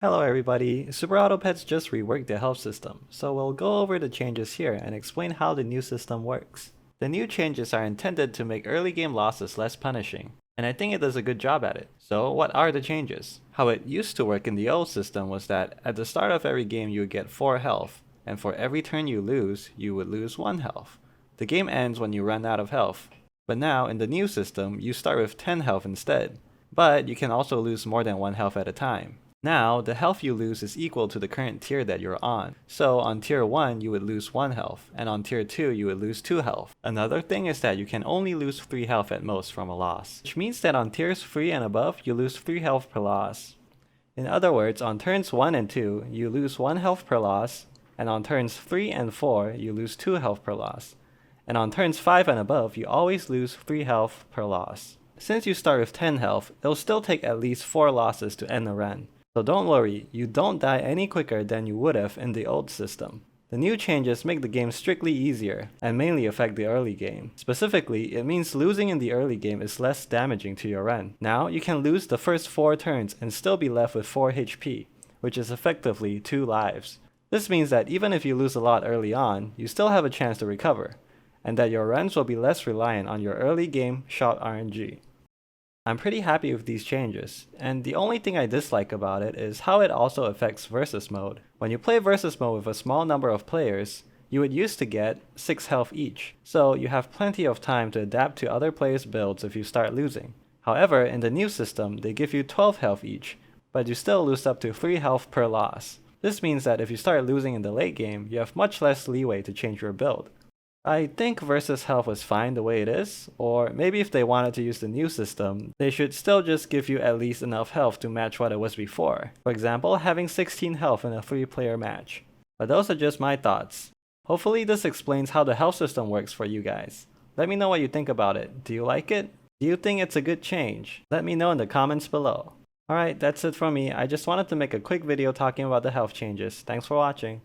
Hello everybody, Super Auto Pets just reworked the health system, so we'll go over the changes here and explain how the new system works. The new changes are intended to make early game losses less punishing, and I think it does a good job at it. So what are the changes? How it used to work in the old system was that at the start of every game you would get 4 health, and for every turn you would lose 1 health. The game ends when you run out of health, but now in the new system you start with 10 health instead, but you can also lose more than 1 health at a time. Now, the health you lose is equal to the current tier that you're on. So on tier 1 you would lose 1 health, and on tier 2 you would lose 2 health. Another thing is that you can only lose 3 health at most from a loss, which means that on tiers 3 and above you lose 3 health per loss. In other words, on turns 1 and 2 you lose 1 health per loss, and on turns 3 and 4 you lose 2 health per loss. And on turns 5 and above you always lose 3 health per loss. Since you start with 10 health, it'll still take at least 4 losses to end the run. So don't worry, you don't die any quicker than you would have in the old system. The new changes make the game strictly easier, and mainly affect the early game. Specifically, it means losing in the early game is less damaging to your run. Now, you can lose the first 4 turns and still be left with 4 HP, which is effectively 2 lives. This means that even if you lose a lot early on, you still have a chance to recover, and that your runs will be less reliant on your early game shot RNG. I'm pretty happy with these changes, and the only thing I dislike about it is how it also affects versus mode. When you play versus mode with a small number of players, you would used to get 6 health each, so you have plenty of time to adapt to other players' builds if you start losing. However, in the new system, they give you 12 health each, but you still lose up to 3 health per loss. This means that if you start losing in the late game, you have much less leeway to change your build. I think versus health is fine the way it is, or maybe if they wanted to use the new system, they should still just give you at least enough health to match what it was before. For example, having 16 health in a 3-player match. But those are just my thoughts. Hopefully this explains how the health system works for you guys. Let me know what you think about it. Do you like it? Do you think it's a good change? Let me know in the comments below. Alright, that's it from me. I just wanted to make a quick video talking about the health changes. Thanks for watching.